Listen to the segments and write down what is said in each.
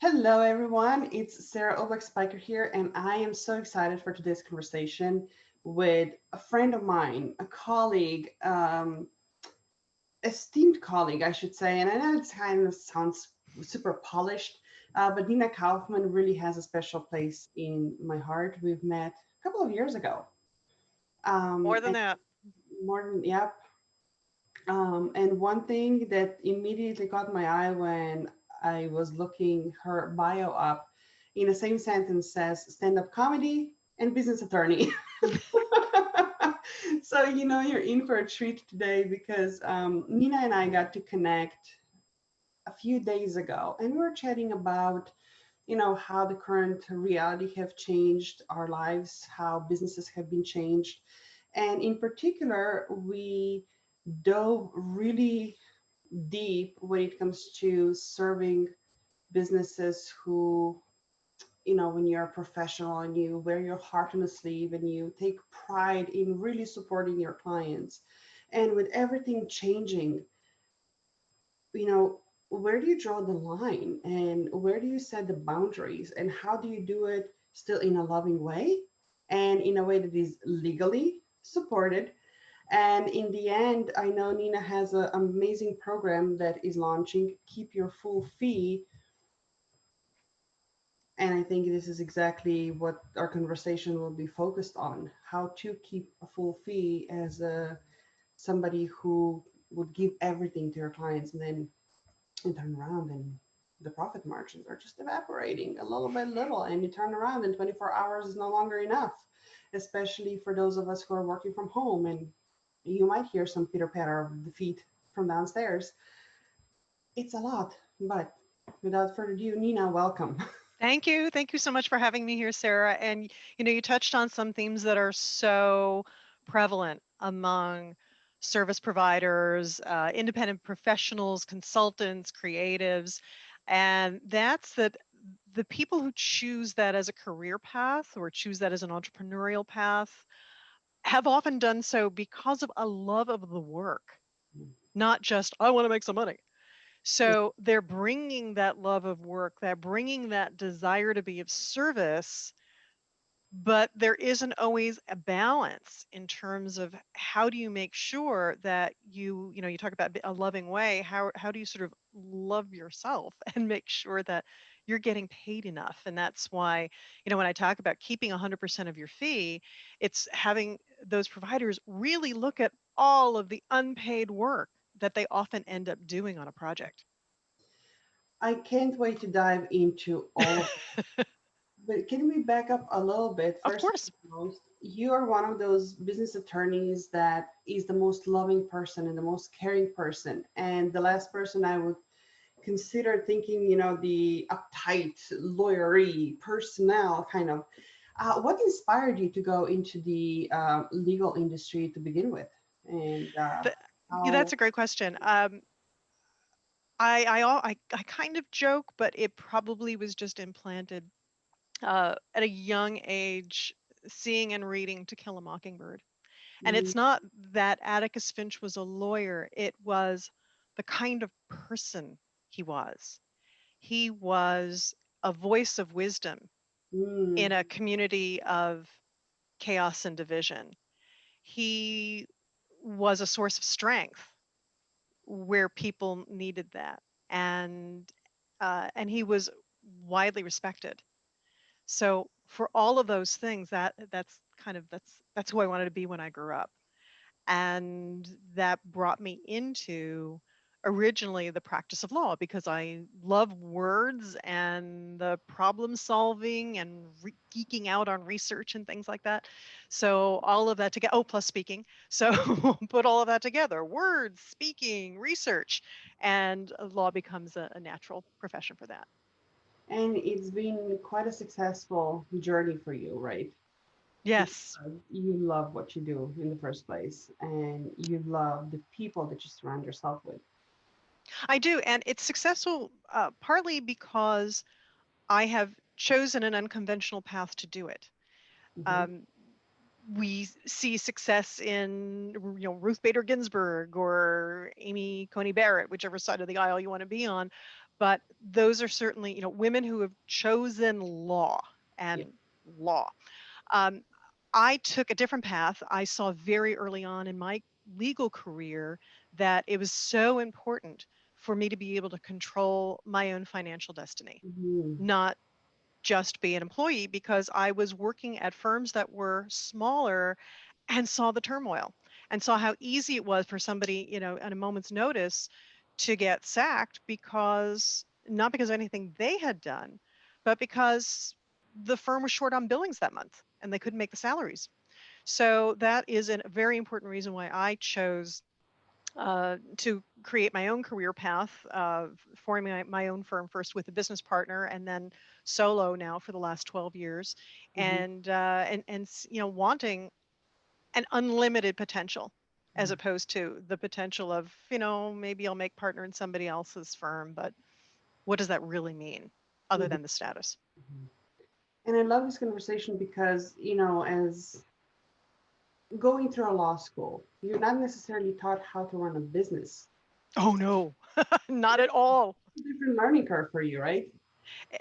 Hello, everyone. It's Sarah Obach-Spiker here, and I am so excited for today's conversation with a friend of mine, a colleague, esteemed colleague, I should say. And I know it kind of sounds super polished, but Nina Kaufman really has a special place in my heart. We've met a couple of years ago. More than And that. more than, yep. And one thing that immediately caught my eye when I was looking her bio up in the same sentence says stand-up comedy and business attorney. So you're in for a treat today because Nina and I got to connect a few days ago, and we were chatting about how the current reality have changed our lives, how businesses have been changed, and in particular, we dove really deep when it comes to serving businesses who, when you're a professional and you wear your heart on the sleeve and you take pride in really supporting your clients. And with everything changing, you know, where do you draw the line and where do you set the boundaries and how do you do it still in a loving way and in a way that is legally supported? And in the end, I know Nina has an amazing program that is launching, Keep Your Full Fee. And I think this is exactly what our conversation will be focused on, how to keep a full fee as somebody who would give everything to your clients and then turn around and the profit margins are just evaporating a little by little. And you turn around and 24 hours is no longer enough, especially for those of us who are working from home. And you might hear some pitter patter of the feet from downstairs. It's a lot, but without further ado, Nina, welcome. Thank you. Thank you so much for having me here, Sarah. And you touched on some themes that are so prevalent among service providers, independent professionals, consultants, creatives, and that's that the people who choose that as a career path or choose that as an entrepreneurial path have often done so because of a love of the work, not just I want to make some money. So they're bringing that love of work, they're bringing that desire to be of service, but there isn't always a balance in terms of how do you make sure that you talk about a loving way, how do you sort of love yourself and make sure that you're getting paid enough? And that's why, when I talk about keeping 100% of your fee, it's having those providers really look at all of the unpaid work that they often end up doing on a project. I can't wait to dive into all of Of but can we back up a little bit? First course. and foremost, you are one of those business attorneys that is the most loving person and the most caring person. And the last person I would consider thinking, the uptight, lawyery, personnel kind of. What inspired you to go into the legal industry to begin with? And Yeah, that's how? a great question. I kind of joke, but it probably was just implanted at a young age, seeing and reading To Kill a Mockingbird. And Mm, it's not that Atticus Finch was a lawyer, it was the kind of person he was. He was a voice of wisdom in mm, a community of chaos and division. He was a source of strength where people needed that, and and he was widely respected. So for all of those things, that's who I wanted to be when I grew up, and that brought me into originally the practice of law because I love words and the problem solving and geeking out on research and things like that. So all of that together, oh, plus speaking. So put all of that together, words, speaking, research, and law becomes a natural profession for that. and it's been quite a successful journey for you, right? Yes, Because you love what you do in the first place and you love the people that you surround yourself with. I do. And it's successful partly because I have chosen an unconventional path to do it. Hmm. Um, we see success in Ruth Bader Ginsburg or Amy Coney Barrett, whichever side of the aisle you want to be on. But those are certainly, women who have chosen law Yeah. and law. Um, I took a different path. I saw very early on in my legal career that it was so important for me to be able to control my own financial destiny, Mhm. not just be an employee, because I was working at firms that were smaller and saw the turmoil and saw how easy it was for somebody, at a moment's notice to get sacked, because not because of anything they had done, but because the firm was short on billings that month and they couldn't make the salaries. So that is a very important reason why I chose to create my own career path, forming my own firm first with a business partner, and then solo now for the last 12 years, Mhm. and wanting an unlimited potential, as Yeah. opposed to the potential of, maybe I'll make partner in somebody else's firm, but what does that really mean other Mhm. than the status? Mhm. And I love this conversation because, as going through a law school, you're not necessarily taught how to run a business. Oh no, not at all. Different learning curve for you, right?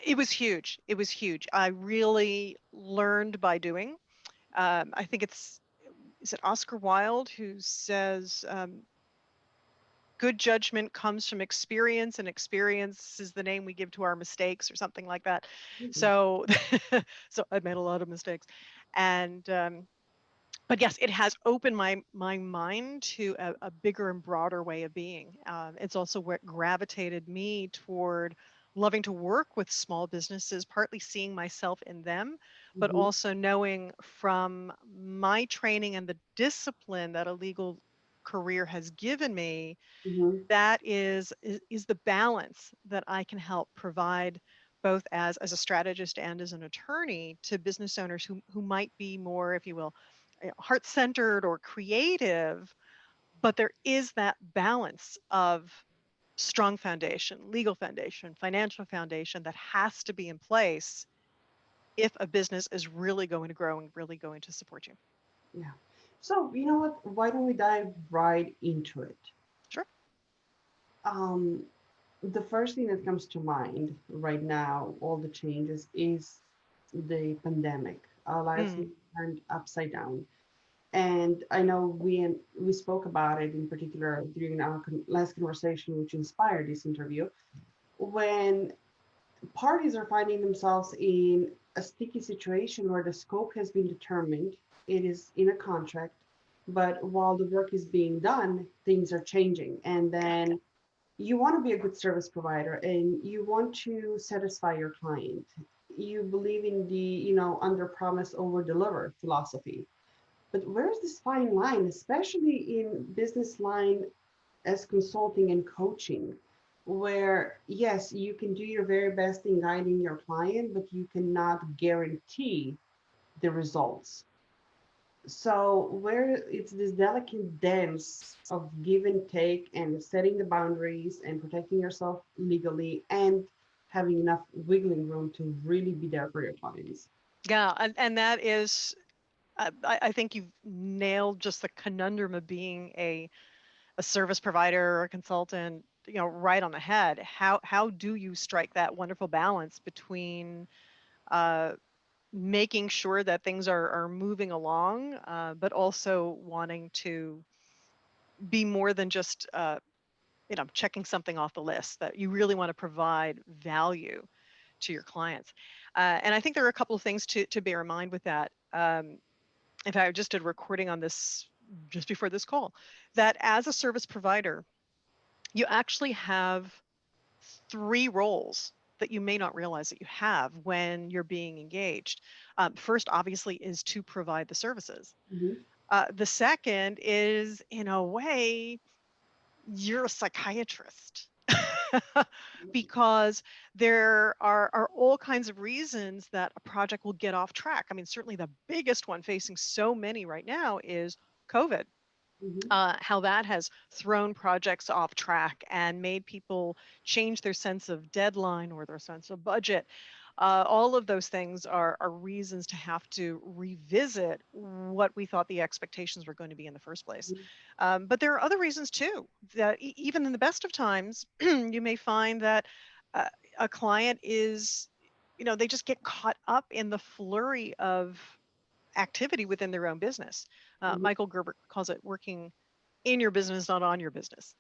It was huge. It was huge. I really learned by doing. I think is it Oscar Wilde who says, good judgment comes from experience, and experience is the name we give to our mistakes, or something like that. Mhm. So, so I've made a lot of mistakes, and but yes, it has opened my mind to a bigger and broader way of being. It's also what gravitated me toward loving to work with small businesses, partly seeing myself in them, but Mhm. also knowing from my training and the discipline that a legal career has given me, Mhm. that is the balance that I can help provide, both as a strategist and as an attorney, to business owners who might be more, if you will, heart centered or creative, but there is that balance of strong foundation, legal foundation, financial foundation, that has to be in place if a business is really going to grow and really going to support you. Yeah. So, you know what? Why don't we dive right into it? Sure. Um, the first thing that comes to mind right now, all the changes, is the pandemic. Our lives have Mm, turned upside down. And I know we spoke about it in particular during our last conversation, which inspired this interview. When parties are finding themselves in a sticky situation where the scope has been determined, it is in a contract, but while the work is being done, things are changing. And yeah. then you want to be a good service provider and you want to satisfy your client. You believe in the, under promise, over deliver philosophy. But where's this fine line, especially in business line as consulting and coaching, where yes, you can do your very best in guiding your client, but you cannot guarantee the results. So where it's this delicate dance of give and take and setting the boundaries and protecting yourself legally and having enough wiggling room to really be there for your clients. Yeah, and that is, I think you've nailed just the conundrum of being a service provider or a consultant, right on the head. How do you strike that wonderful balance between uh, making sure that things are moving along, but also wanting to be more than just checking something off the list, that you really want to provide value to your clients. And I think there are a couple of things to bear in mind with that. In fact, I just did a recording on this just before this call, that as a service provider, you actually have three roles that you may not realize that you have when you're being engaged. First, obviously, is to provide the services. Mm-hmm. The second is, in a way, you're a psychiatrist. Because there are all kinds of reasons that a project will get off track. I mean, certainly the biggest one facing so many right now is COVID. Mm-hmm. How that has thrown projects off track and made people change their sense of deadline or their sense of budget. All of those things are reasons to have to revisit what we thought the expectations were going to be in the first place. But there are other reasons too, that even in the best of times, you may find that uh, a client is, they just get caught up in the flurry of activity within their own business. Mhm. Michael Gerber calls it working in your business, not on your business.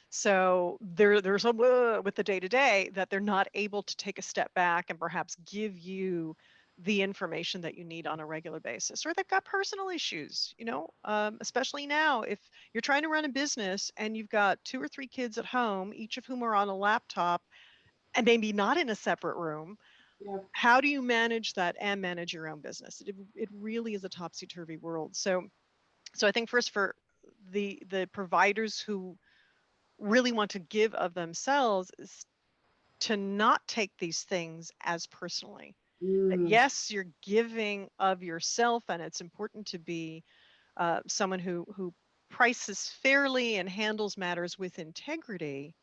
So there's a with the day to day that they're not able to take a step back and perhaps give you the information that you need on a regular basis, or they've got personal issues, especially now if you're trying to run a business and you've got 2 or 3 kids at home, each of whom are on a laptop and maybe not in a separate room. Yeah. How do you manage that and manage your own business? It really is a topsy-turvy world. So I think first for the providers who really want to give of themselves is to not take these things as personally. That Mm, yes, you're giving of yourself, and it's important to be someone who prices fairly and handles matters with integrity.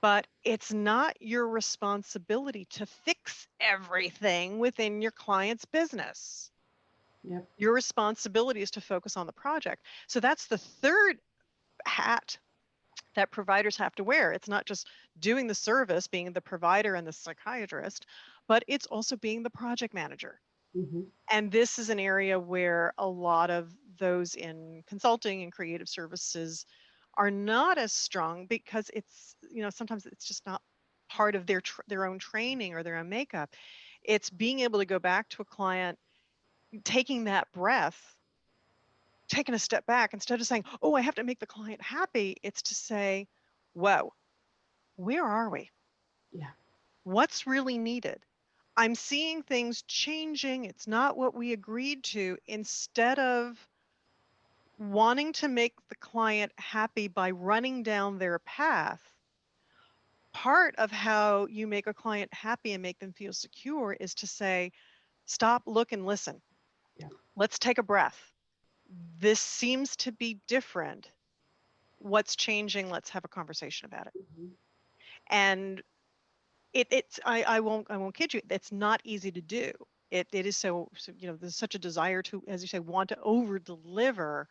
But it's not your responsibility to fix everything within your client's business. yep. Your responsibility is to focus on the project. So that's the third hat that providers have to wear. It's not just doing the service, being the provider and the psychiatrist, but it's also being the project manager. Hmm. And this is an area where a lot of those in consulting and creative services are not as strong because it's, sometimes it's just not part of their own training or their own makeup. It's being able to go back to a client, taking that breath, taking a step back instead of saying, "Oh, I have to make the client happy." It's to say, "Whoa, where are we? Yeah. What's really needed? I'm seeing things changing. It's not what we agreed to." Instead of wanting to make the client happy by running down their path, part of how you make a client happy and make them feel secure is to say, "Stop, look, and listen. Yeah. Let's take a breath. This seems to be different. What's changing? Let's have a conversation about it." Hmm. And I won't kid you. It's not easy to do. It is so, there's such a desire to, as you say, want to over deliver.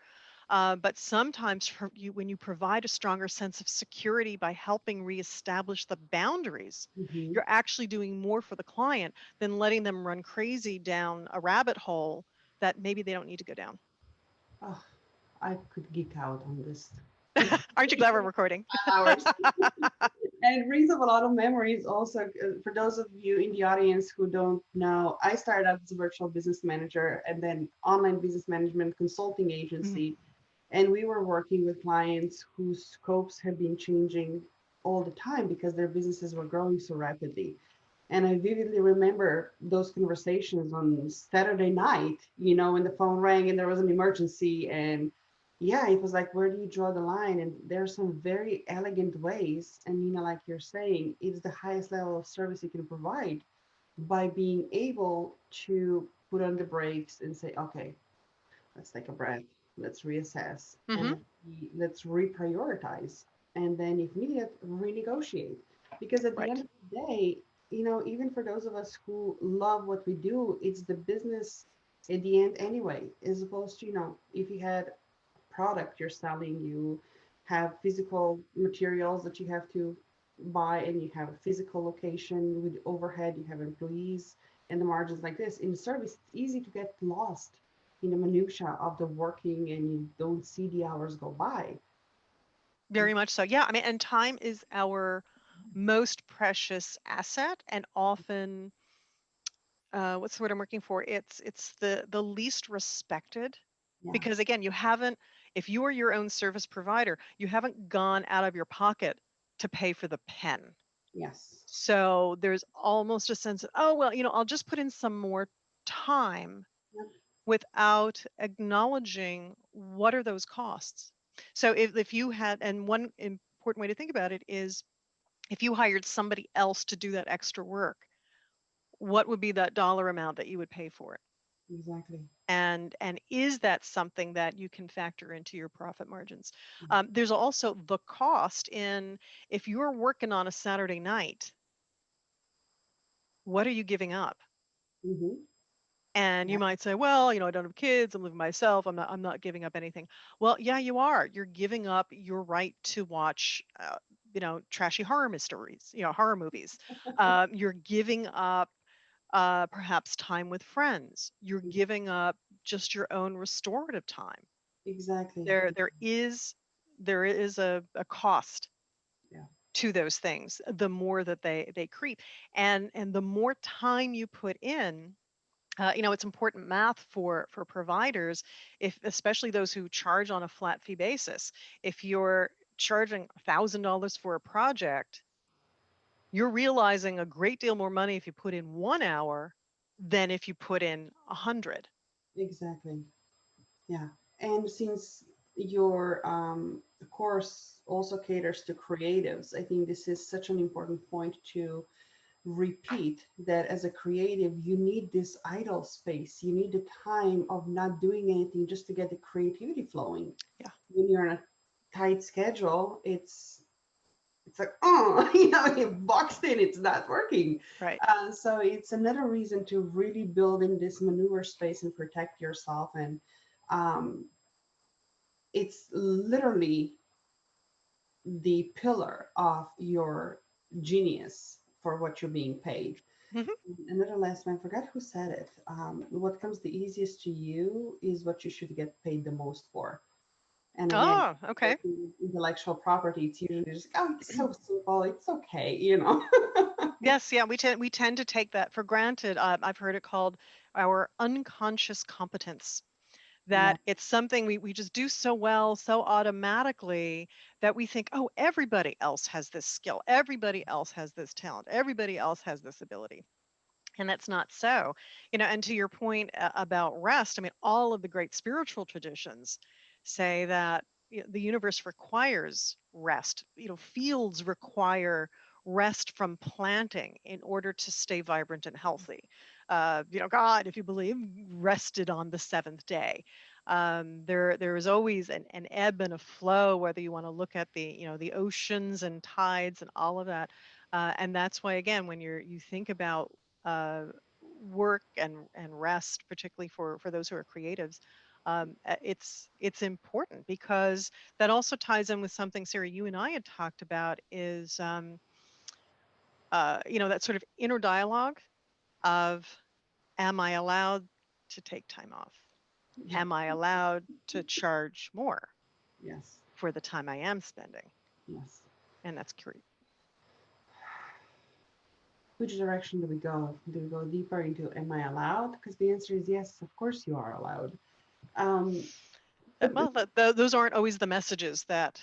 But sometimes for you, when you provide a stronger sense of security by helping reestablish the boundaries, Hmm. you're actually doing more for the client than letting them run crazy down a rabbit hole that maybe they don't need to go down. Oh, I could geek out on this Aren't you glad we're recording? hours. And it brings up a lot of memories also. For those of you in the audience who don't know, I started out as a virtual business manager and then online business management consulting Mhm. agency. And we were working with clients whose scopes have been changing all the time because their businesses were growing so rapidly. And I vividly remember those conversations on Saturday night, when the phone rang and there was an emergency. And yeah, it was like, where do you draw the line? And there are some very elegant ways. And, like you're saying, it's the highest level of service you can provide by being able to put on the brakes and say, okay, let's take a breath, let's reassess, Mhm. and let's reprioritize. And then, if needed, renegotiate. Because at the end Right. of the day, even for those of us who love what we do, it's the business at the end anyway, as opposed to, if you had a product you're selling, you have physical materials that you have to buy, and you have a physical location with overhead, you have employees and the margins like this. In service, it's easy to get lost in the minutia of the working and you don't see the hours go by. Very much so. Yeah. I mean, and time is our most precious asset, and often, what's the word I'm working for? It's the least respected, Yeah. because again, you haven't, if you are your own service provider, you haven't gone out of your pocket to pay for the pen. Yes. So there's almost a sense of, oh, well, I'll just put in some more time Yep. without acknowledging what are those costs. So if you had, and one important way to think about it is, if you hired somebody else to do that extra work, what would be that dollar amount that you would pay for it? Exactly. And is that something that you can factor into your profit margins? There's also the cost in, if you're working on a Saturday night, what are you giving up? Mm-hmm. And you Yeah. might say, well, I don't have kids, I'm living by myself, I'm not giving up anything. Well, yeah, you are. You're giving up your right to watch trashy horror mysteries, horror movies. You're giving up perhaps time with friends. You're giving up just your own restorative time. Exactly. There is a cost Yeah. to those things. The more that they creep, and the more time you put in, it's important math for providers, if especially those who charge on a flat fee basis. If you're charging $1,000 for a project, you're realizing a great deal more money if you put in 1 hour than if you put in 100. Exactly. Yeah. And since your course also caters to creatives, I think this is such an important point to repeat, that as a creative, you need this idle space. You need the time of not doing anything just to get the creativity flowing. Yeah, When you're on a tight schedule, it's like, oh, you know, it boxed in, it's not working. right. So it's another reason to really build in this maneuver space and protect yourself. And um, it's literally the pillar of your genius for what you're being paid. Hmm. Another last one, I forgot who said it. What comes the easiest to you is what you should get paid the most for. And again, Oh, okay. working intellectual property, it's usually just, oh, it's so simple, it's okay, you know. Yes, yeah, we tend to take that for granted. I've heard it called our unconscious competence. Yeah, That it's something we just do so well, so automatically, that we think, oh, everybody else has this skill, everybody else has this talent, everybody else has this ability. And that's not so. And to your point about rest, I mean, all of the great spiritual traditions say that the universe requires rest. Fields require rest from planting in order to stay vibrant and healthy. God, if you believe, rested on the seventh day. There is always an ebb and a flow, whether you want to look at the oceans and tides and all of that. And that's why, again, when you think about uh, work and rest, particularly for those who are creatives, it's important, because that also ties in with something, Sarah, you and I had talked about, is that sort of inner dialogue of, am I allowed to take time off? Am I allowed to charge more yes, for the time I am spending? yes. And that's curious. Which direction do we go? Do we go deeper into am I allowed? Because the answer is yes, of course you are allowed. Um, but Well, those aren't always the messages that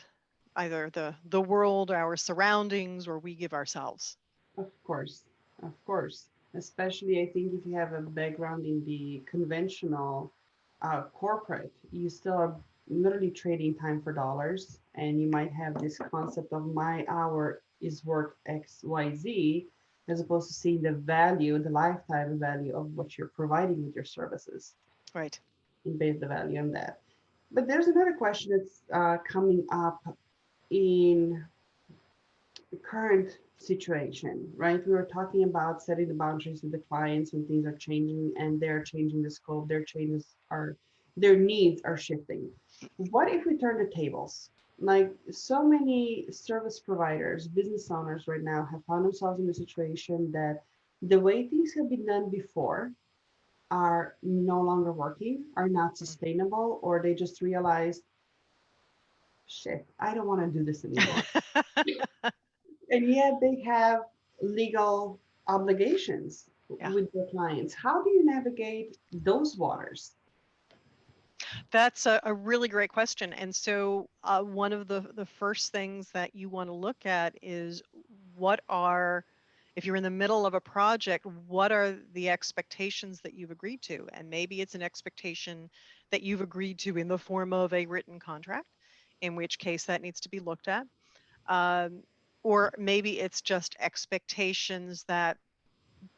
either the world, our surroundings, or we give ourselves. of course, of course. Especially, I think if you have a background in the conventional corporate, you still are literally trading time for dollars, and you might have this concept of my hour is worth X, Y, Z, as opposed to seeing the value, the lifetime value of what you're providing with your services, Right. and base the value on that. But there's another question that's coming up in the current situation, right? We were talking about setting the boundaries with the clients when things are changing and they're changing the scope, their needs are shifting. What if we turn the tables? Like so many service providers, business owners right now have found themselves in a situation that the way things have been done before are no longer working, are not Mm. sustainable, or they just realized, shit, I don't want to do this anymore. And yet they have legal obligations Yeah, with their clients. How do you navigate those waters? that's a really great question. And so, one of the first things that you want to look at is, what are, if you're in the middle of a project, what are the expectations that you've agreed to? And maybe it's an expectation that you've agreed to in the form of a written contract, in which case that needs to be looked at. Um, or maybe it's just expectations that,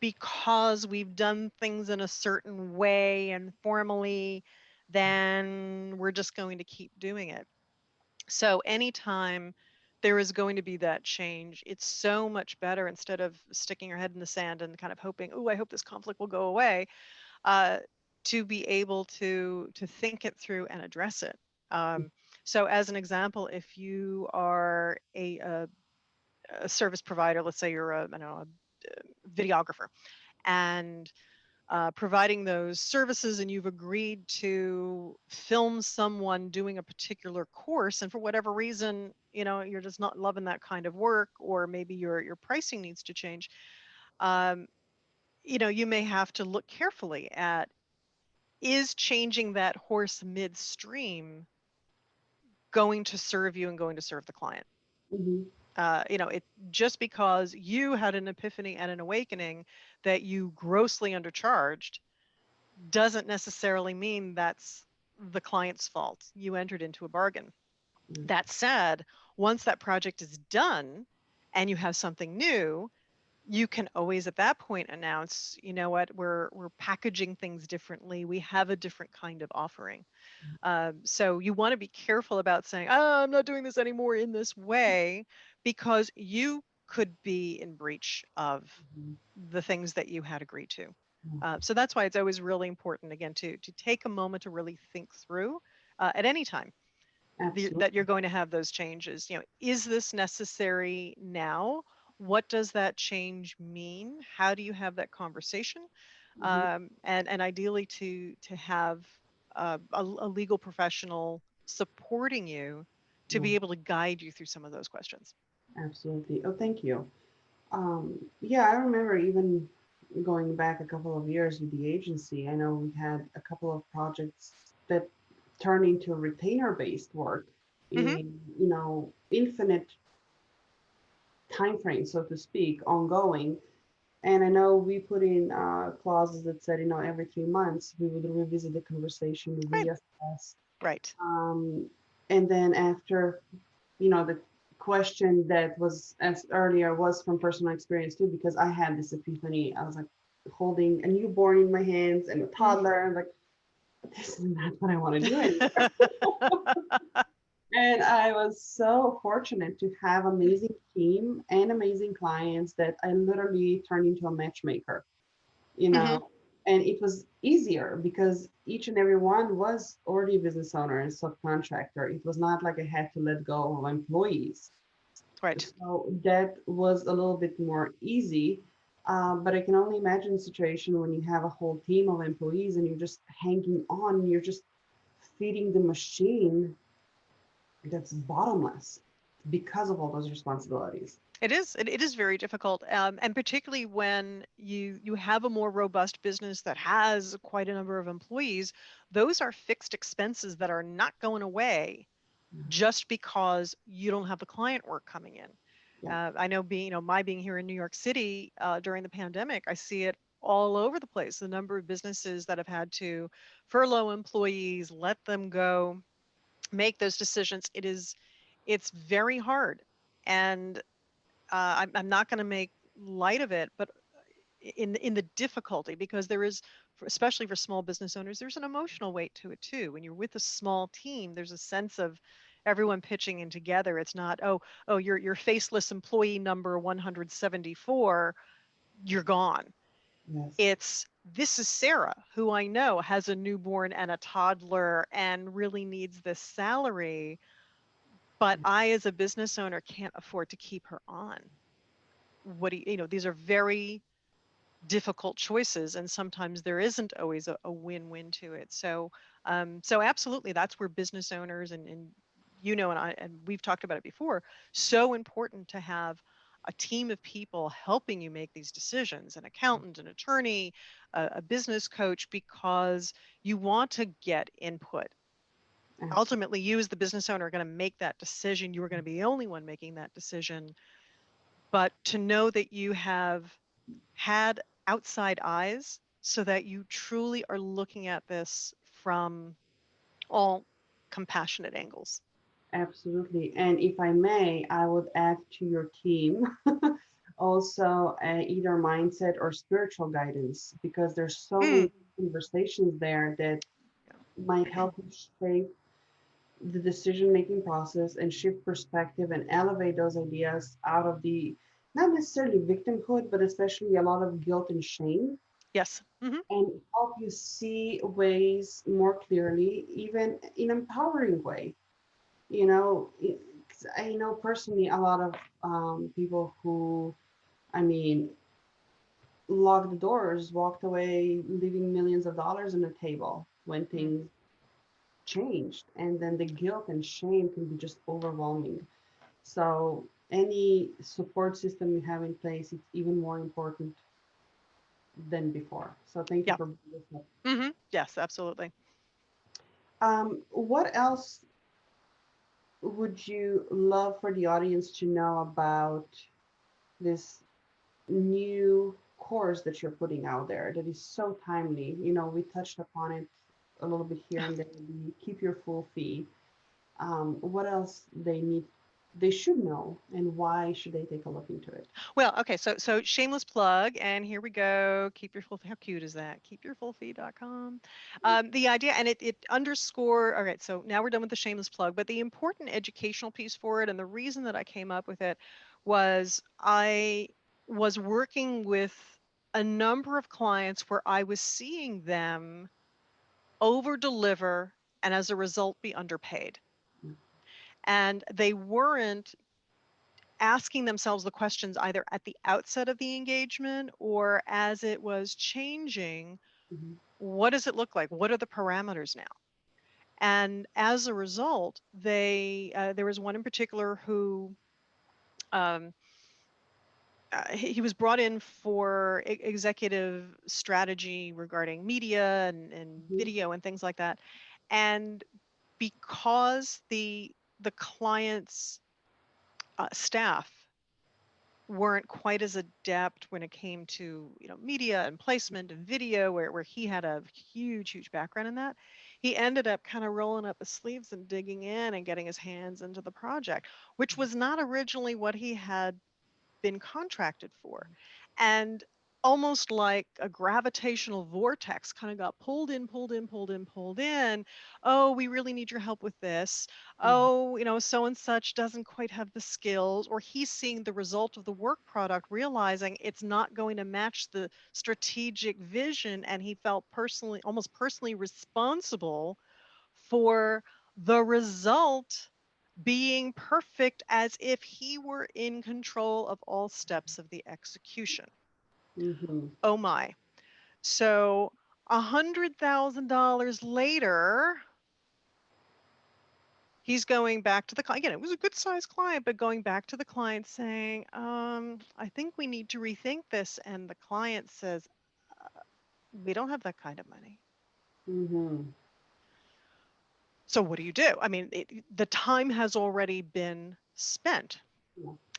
because we've done things in a certain way and formally, then we're just going to keep doing it. So anytime there is going to be that change, it's so much better, instead of sticking your head in the sand and kind of hoping, oh, I hope this conflict will go away, uh, to be able to think it through and address it. So as an example, if you are a service provider, let's say you're a, I don't know, a videographer, and providing those services, and you've agreed to film someone doing a particular course, and for whatever reason, you're just not loving that kind of work, or maybe your pricing needs to change. um, you may have to look carefully at, is changing that horse midstream going to serve you and going to serve the client? Mm-hmm. It just because you had an epiphany and an awakening that you grossly undercharged doesn't necessarily mean that's the client's fault. You entered into a bargain. Mm-hmm. That said, once that project is done and you have something new, you can always at that point announce, you know what, we're packaging things differently. We have a different kind of offering. So you want to be careful about saying, oh, I'm not doing this anymore in this way, because you could be in breach of Mm-hmm. the things that you had agreed to. Yeah, So that's why it's always really important, again, to take a moment to really think through at any time that absolutely. you're going to have those changes. Is this necessary now? What does that change mean? How do you have that conversation? Mm-hmm. And ideally to have a legal professional supporting you to Yeah, be able to guide you through some of those questions. absolutely. Oh, thank you. Yeah, I remember even going back a couple of years with the agency. I know we had a couple of projects that turned into retainer-based work Hmm. in, infinite time frame, so to speak, ongoing. And I know we put in clauses that said, every 3 months we would revisit the conversation, Right. reassess. Right. Um, and then after, the question that was asked earlier was from personal experience too, because I had this epiphany. I was like holding a newborn in my hands and a Mhm. toddler. I'm like, this is not what I want to do anymore. And I was so fortunate to have amazing team and amazing clients that I literally turned into a matchmaker, you Hmm. know. And it was easier because each and every one was already a business owner and subcontractor. It was not like I had to let go of employees. Right. So that was a little bit more easy. But I can only imagine a situation when you have a whole team of employees and you're just hanging on, you're just feeding the machine that's bottomless because of all those responsibilities. It is very difficult, and particularly when you have a more robust business that has quite a number of employees. Those are fixed expenses that are not going away just because you don't have the client work coming in. Yeah. I know, my being here in New York City during the pandemic, I see it all over the place. The number of businesses that have had to furlough employees, let them go, make those decisions. It's very hard, and I'm not going to make light of it, but in the difficulty, because there is, especially for small business owners, there's an emotional weight to it too. When you're with a small team, there's a sense of everyone pitching in together. It's not, oh, you're faceless employee number 174, you're gone. Yes. It's, this is Sarah, who I know has a newborn and a toddler and really needs this salary, but I, as a business owner, can't afford to keep her on. What do these are very difficult choices, and sometimes there isn't always a win-win to it. So absolutely, that's where business owners and and I, and we've talked about it before, so important to have a team of people helping you make these decisions, an accountant, an attorney, a business coach, because you want to get input. Absolutely. Ultimately, you as the business owner are going to make that decision. You are going to be the only one making that decision. But to know that you have had outside eyes so that you truly are looking at this from all compassionate angles. Absolutely. And if I may, I would add to your team also either mindset or spiritual guidance because there's so Mm, many conversations there that might help you shape the decision making process and shift perspective and elevate those ideas out of the not necessarily victimhood, but especially a lot of guilt and shame, yes. Hmm. and help you see ways more clearly, even in empowering way. You know, I know personally a lot of people who, I mean, locked the doors, walked away, leaving millions of dollars on the table when Mm. things changed. And then the guilt and shame can be just overwhelming. So, any support system you have in place, it's even more important than before. So, thank you Yeah. for bringing this up. Yes, absolutely. What else would you love for the audience to know about this new course that you're putting out there that is so timely? You know, we touched upon it a little bit here and there. The keep your full fee. What else they should know, and why should they take a look into it? Well, okay, so shameless plug, and here we go. Keep your full. How cute is that? Keepyourfullfee.com. The idea, and it underscore. All right, so now we're done with the shameless plug, but the important educational piece for it, and the reason that I came up with it was I was working with a number of clients where I was seeing them over deliver and as a result be underpaid. And they weren't asking themselves the questions either at the outset of the engagement or as it was changing. Mm-hmm. What does it look like? What are the parameters now? And as a result, there was one in particular who um, he was brought in for executive strategy regarding media and Mm-hmm. video and things like that. And because the client's staff weren't quite as adept when it came to media and placement and video where he had a huge background in that, he ended up kind of rolling up his sleeves and digging in and getting his hands into the project, which was not originally what he had been contracted for. And almost like a gravitational vortex kind of got pulled in, pulled in, pulled in, pulled in. Oh, we really need your help with this. Oh, so and such doesn't quite have the skills, or he's seeing the result of the work product, realizing it's not going to match the strategic vision. And he felt personally, almost personally responsible for the result being perfect as if he were in control of all steps of the execution. Mm-hmm. Oh my. So $100,000 later, he's going back to the client. Again, it was a good sized client, but going back to the client saying, I think we need to rethink this. And the client says, we don't have that kind of money. Mm-hmm. So what do you do? I mean, the time has already been spent.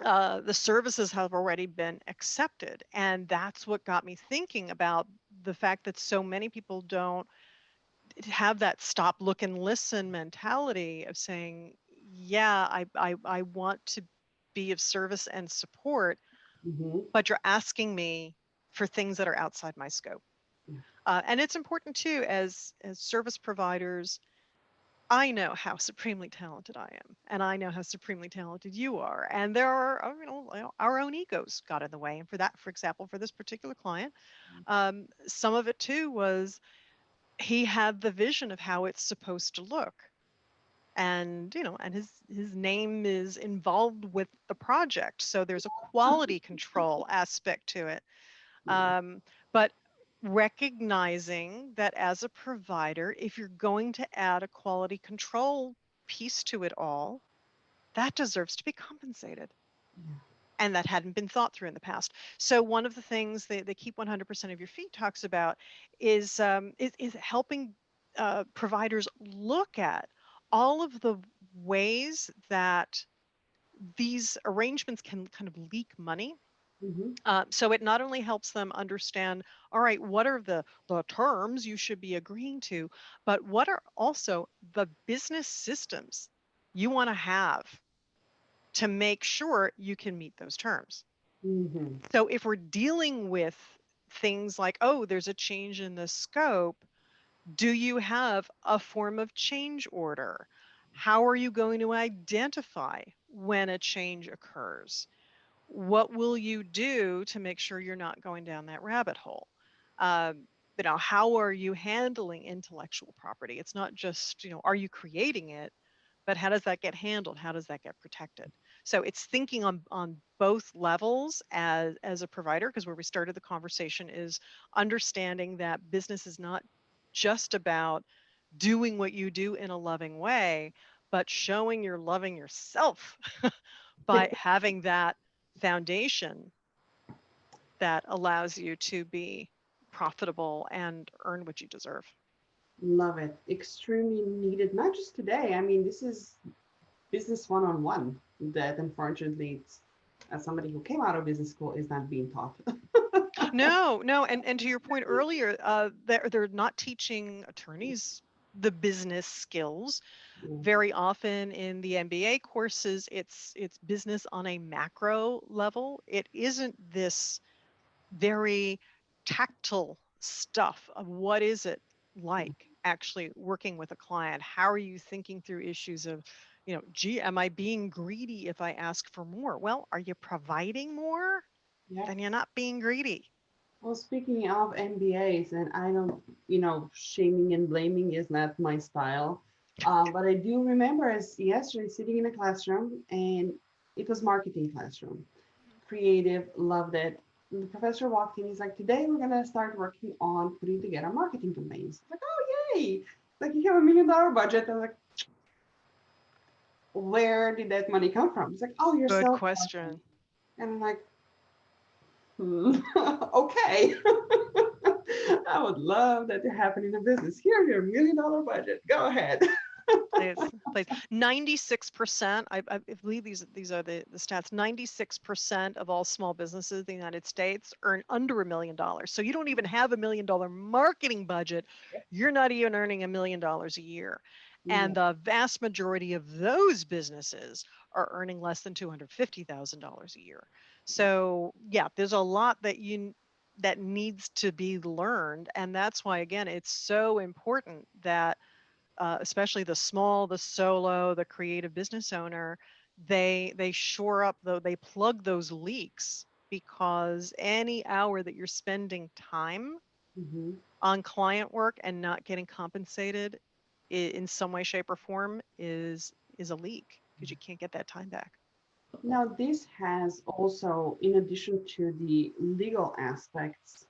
Yeah. The services have already been accepted. And that's what got me thinking about the fact that so many people don't have that stop, look, and listen mentality of saying, yeah, I want to be of service and support, Mm-hmm. but you're asking me for things that are outside my scope. Yeah. And it's important too, as service providers, I know how supremely talented I am, and I know how supremely talented you are. And there are, our own egos got in the way. And for that, for example, for this particular client, some of it too was he had the vision of how it's supposed to look. And and his name is involved with the project, so there's a quality control aspect to it. Yeah. um, but recognizing that as a provider, if you're going to add a quality control piece to it all, that deserves to be compensated. Yeah. And that hadn't been thought through in the past. So one of the things that the Keep 100% of Your Feet talks about is helping providers look at all of the ways that these arrangements can kind of leak money. Mm-hmm. So it not only helps them understand, all right, what are the terms you should be agreeing to, but what are also the business systems you want to have to make sure you can meet those terms. Mm-hmm. So if we're dealing with things like, oh, there's a change in the scope, do you have a form of change order? How are you going to identify when a change occurs? What will you do to make sure you're not going down that rabbit hole? Um, how are you handling intellectual property? It's not just, are you creating it, but how does that get handled? How does that get protected? So it's thinking on both levels as a provider, because where we started the conversation is understanding that business is not just about doing what you do in a loving way, but showing you're loving yourself by having that foundation that allows you to be profitable and earn what you deserve. Love it. Extremely needed, not just today. I mean, this is business one-on-one that unfortunately, it's, as somebody who came out of business school, is not being taught. No, no, and to your point earlier, they're not teaching attorneys the business skills. Yeah. Very often in the MBA courses, it's business on a macro level. It isn't this very tactile stuff of what is it like actually working with a client. How are you thinking through issues of, gee, am I being greedy if I ask for more? Well, are you providing more? Yep. Then you're not being greedy. Well, speaking of MBAs, and I don't, shaming and blaming is not my style. But I do remember as yesterday sitting in a classroom, and it was marketing classroom. Creative, loved it. And the professor walked in. He's like, "Today we're gonna start working on putting together marketing domains." I'm like, "Oh yay!" Like, you have $1 million budget. I was like, "Where did that money come from?" He's like, "Oh, you're Good so..." question. And I'm like, okay. I would love that to happen in a business. Here's your $1 million budget. Go ahead. Please, please. 96%, I believe these are the stats. 96% of all small businesses in the United States earn under $1 million. So you don't even have $1 million marketing budget. You're not even earning $1 million a year. Yeah. And the vast majority of those businesses are earning less than $250,000 a year. So yeah, there's a lot that needs to be learned. And that's why, again, it's so important that especially the small, the solo, the creative business owner, they shore up though they plug those leaks, because any hour that you're spending time Hmm. on client work and not getting compensated in some way, shape, or form is a leak, because you can't get that time back. Now, this has also, in addition to the legal aspects,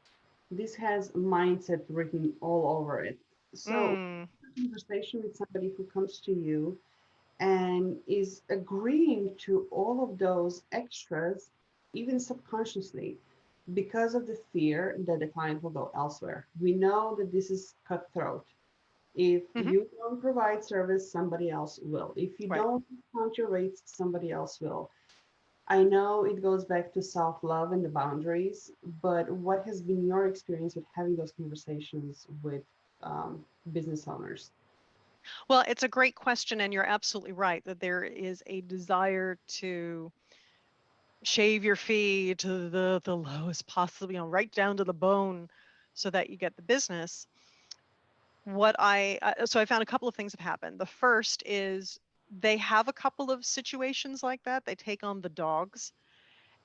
this has mindset written all over it. So, Mm, a conversation with somebody who comes to you and is agreeing to all of those extras, even subconsciously, because of the fear that the client will go elsewhere. We know that this is cutthroat. If hmm. you don't provide service, somebody else will. If you Right. don't count your rates, somebody else will. I know it goes back to self love and the boundaries, but what has been your experience with having those conversations with business owners? Well, it's a great question, and you're absolutely right that there is a desire to shave your fee to the lowest possible, right down to the bone, so that you get the business. So I found a couple of things have happened. The first is they have a couple of situations like that. They take on the dogs,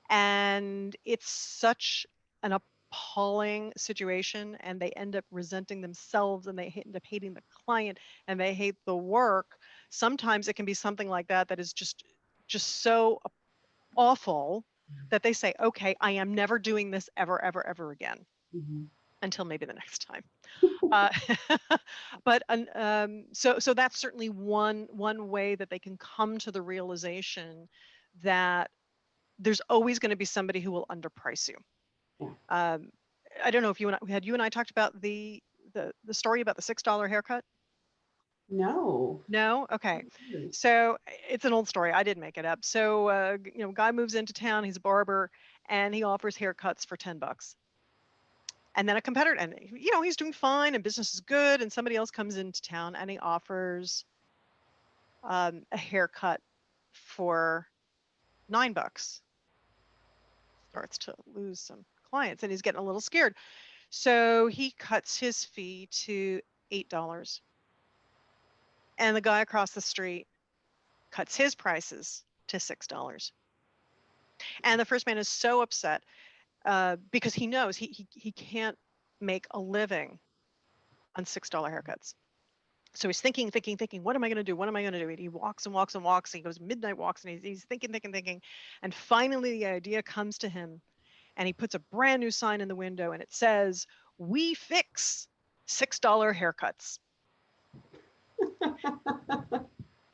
and it's such an appalling situation, and they end up resenting themselves, and they end up hating the client, and they hate the work. Sometimes it can be something like that that is just so awful that they say, okay, I am never doing this ever, ever, ever again, Mhm. until maybe the next time. Uh, but so that's certainly one way that they can come to the realization that there's always going to be somebody who will underprice you. Yeah. Um, I don't know if you and I talked about the story about the $6 haircut. No. No? Okay. So it's an old story. I didn't make it up. So, guy moves into town. He's a barber, and he offers haircuts for $10. And then a competitor, and he's doing fine, and business is good. And somebody else comes into town, and he offers a haircut for $9. Starts to lose some clients, and he's getting a little scared. So he cuts his fee to $8, and the guy across the street cuts his prices to $6. And the first man is so upset because he knows he can't make a living on $6 haircuts. So he's thinking, what am I going to do? What am I going to do? And he walks and walks and walks. He goes midnight walks and he's thinking. And finally, the idea comes to him and he puts a brand new sign in the window and it says, "We fix $6 haircuts."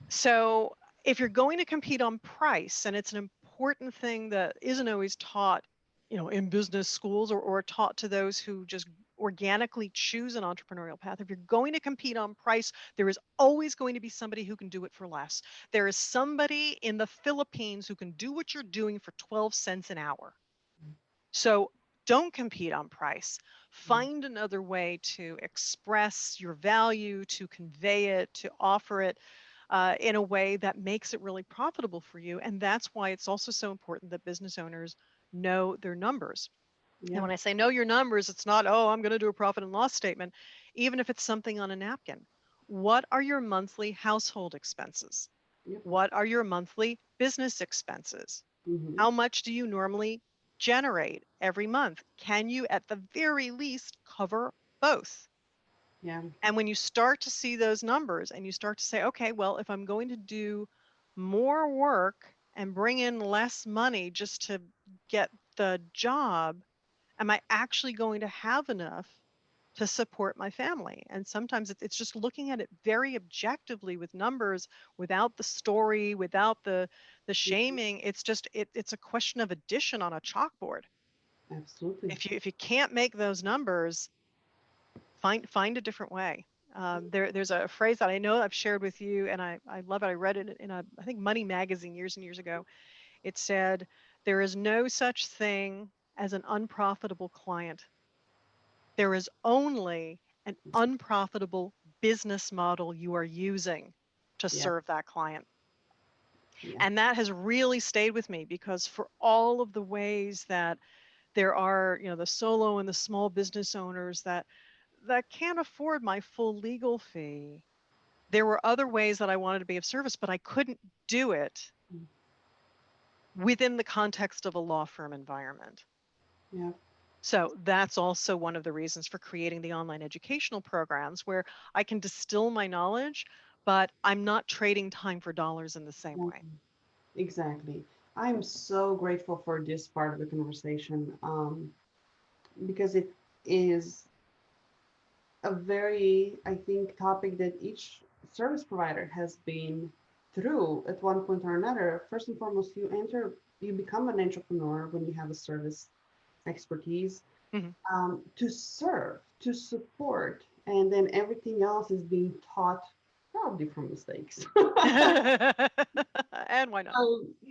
So if you're going to compete on price, and it's an important thing that isn't always taught, in business schools or taught to those who just organically choose an entrepreneurial path. If you're going to compete on price, there is always going to be somebody who can do it for less. There is somebody in the Philippines who can do what you're doing for 12 cents an hour. So don't compete on price. Find another way to express your value, to convey it, to offer it in a way that makes it really profitable for you. And that's why it's also so important that business owners know their numbers. And Yeah. when I say know your numbers, it's not, oh, I'm going to do a profit and loss statement, even if it's something on a napkin. What are your monthly household expenses? Yep. What are your monthly business expenses? Mm-hmm. How much do you normally generate every month? Can you, at the very least, cover both? Yeah. And when you start to see those numbers and you start to say, okay, well, if I'm going to do more work and bring in less money just to get the job, am I actually going to have enough to support my family? And sometimes it's just looking at it very objectively with numbers, without the story, without the shaming. It's just it's a question of addition on a chalkboard. Absolutely. If you can't make those numbers, find a different way. There's a phrase that I know I've shared with you, and I love it. I read it in a, I think, Money magazine years and years ago. It said, "There is no such thing as an unprofitable client. There is only an unprofitable business model you are using to Yeah. serve that client." Yeah. And that has really stayed with me, because for all of the ways that there are, the solo and the small business owners that can't afford my full legal fee, there were other ways that I wanted to be of service, but I couldn't do it within the context of a law firm environment. Yeah. So that's also one of the reasons for creating the online educational programs, where I can distill my knowledge, but I'm not trading time for dollars in the same Yeah. way. Exactly. I'm so grateful for this part of the conversation, because it is a very, I think, topic that each service provider has been through at one point or another. First and foremost, you become an entrepreneur when you have a service expertise, Mhm. to serve, to support, and then everything else is being taught probably from mistakes. And why not?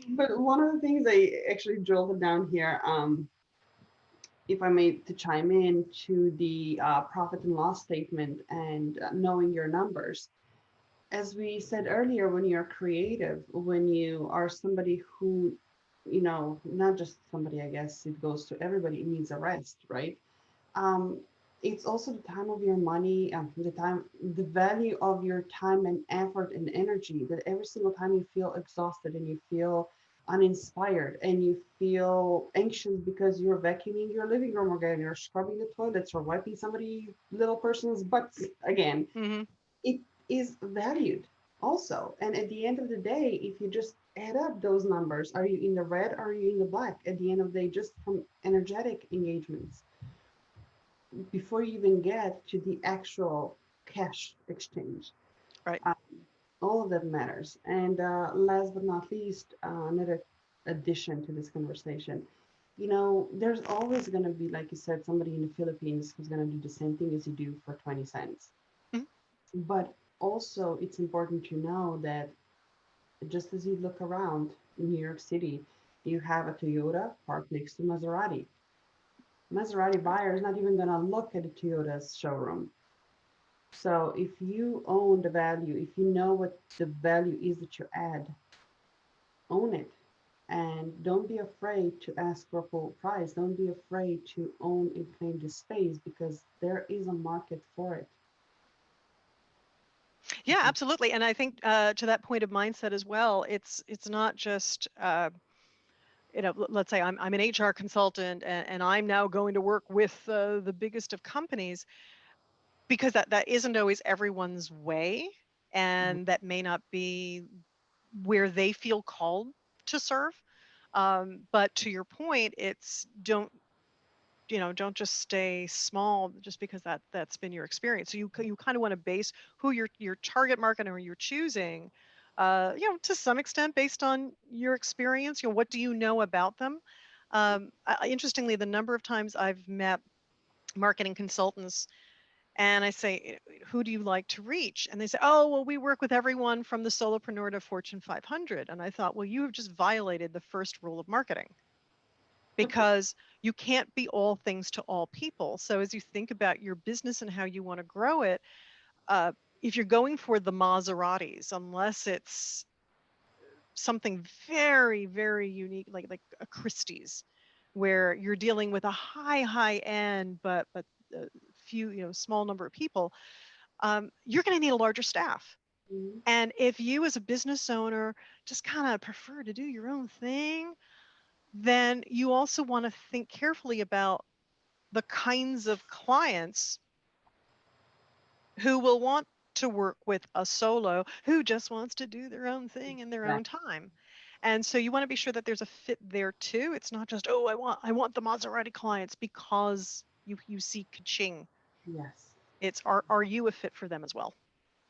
But one of the things I actually drilled down here, if I may, to chime in to the profit and loss statement and knowing your numbers. As we said earlier, when you're creative, when you are somebody who, not just somebody, I guess it goes to everybody, needs a rest, right? um, it's also the time of your money, the value of your time and effort and energy, that every single time you feel exhausted and you feel uninspired and you feel anxious because you're vacuuming your living room again, you're scrubbing the toilets or wiping somebody little person's butts again, Hmm. it is valued also. And at the end of the day, if you just add up those numbers, are you in the red, are you in the black at the end of the day, just from energetic engagements, before you even get to the actual cash exchange. Right. Uh, all of that matters. And last but not least, another addition to this conversation, there's always going to be, like you said, somebody in the Philippines who's going to do the same thing as you do for 20 cents. Mhm. But also, it's important to know that just as you look around in New York City, you have a Toyota parked next to Maserati. Maserati buyer is not even going to look at the Toyota's showroom. So if you own the value, if you know what the value is that you add, own it. And don't be afraid to ask for full price. Don't be afraid to own and claim the space, because there is a market for it. Yeah, absolutely. And I think to that point of mindset as well, it's not just let's say I'm an HR consultant and I'm now going to work with the biggest of companies. because that isn't always everyone's way, and that may not be where they feel called to serve. But to your point, it's don't just stay small just because that's been your experience. So you kind of want to base who your target market or you're choosing, to some extent based on your experience. What do you know about them? Interestingly, the number of times I've met marketing consultants and I say, who do you like to reach? And they say, oh, well, we work with everyone from the solopreneur to Fortune 500. And I thought, well, you have just violated the first rule of marketing, because you can't be all things to all people. So as you think about your business and how you want to grow it, uh, if you're going for the Maseratis, unless it's something very, very unique, like a Christie's, where you're dealing with a high end, but a few, small number of people, you're going to need a larger staff. Mhm. And if you as a business owner just kind of prefer to do your own thing, then you also want to think carefully about the kinds of clients who will want to work with a solo who just wants to do their own thing in their Right. own time. And so you want to be sure that there's a fit there too. It's not just, oh, I want the Maserati clients because you see ka-ching. Yes. It's, are you a fit for them as well?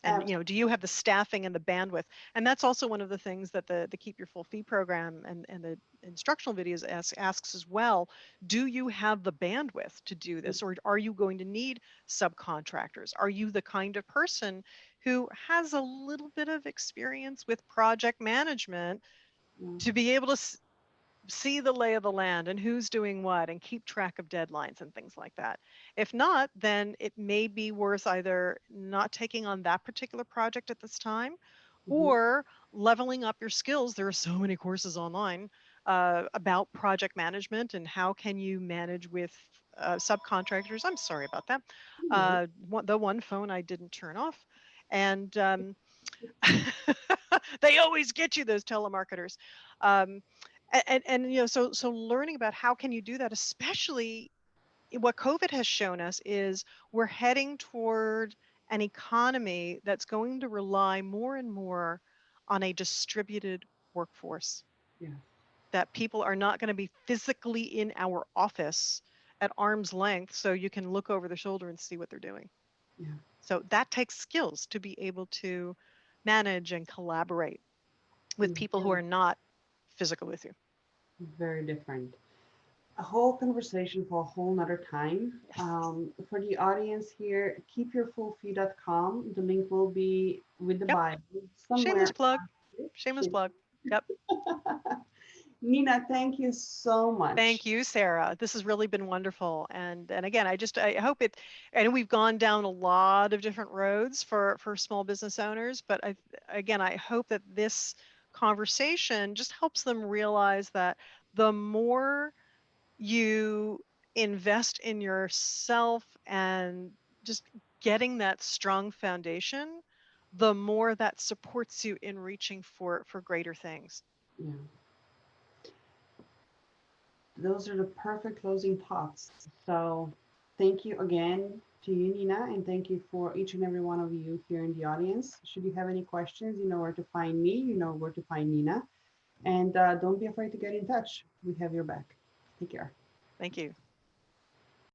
And do you have the staffing and the bandwidth? And that's also one of the things that the Keep Your Full Fee program and the instructional videos asks as well. Do you have the bandwidth to do this, or are you going to need subcontractors? Are you the kind of person who has a little bit of experience with project management Mm-hmm. to be able to see the lay of the land and who's doing what and keep track of deadlines and things like that? If not, then it may be worth either not taking on that particular project at this time Mm-hmm. or leveling up your skills. There are so many courses online about project management and how can you manage with subcontractors. I'm sorry about that. The one phone I didn't turn off. And they always get you, those telemarketers. Um, and so learning about how can you do that, especially what COVID has shown us is we're heading toward an economy that's going to rely more and more on a distributed workforce, Yeah. that people are not going to be physically in our office at arm's length so you can look over the shoulder and see what they're doing. Yeah. So that takes skills to be able to manage and collaborate with people who Very, are not physical with you. very different. A whole conversation for a whole nother time. Yes. For the audience here, keepyourfullfee.com. The link will be with the Yep. bio Shameless somewhere. plug. Shameless Shame. plug. Yep. Nina, thank you so Thank much. you, Sarah. This has really been wonderful. And again, I hope it, I know we've gone down a lot of different roads for small business owners, but I hope that this conversation just helps them realize that the more you invest in yourself and just getting that strong foundation, the more that supports you in reaching for greater things. Yeah, those are the perfect closing thoughts. So, thank you again to you, Nina, and thank you for each and every one of you here in the audience. Should you have any questions, you know where to find me, you know where to find Nina, and don't be afraid to get in touch. We have your back. Take care. Thank you.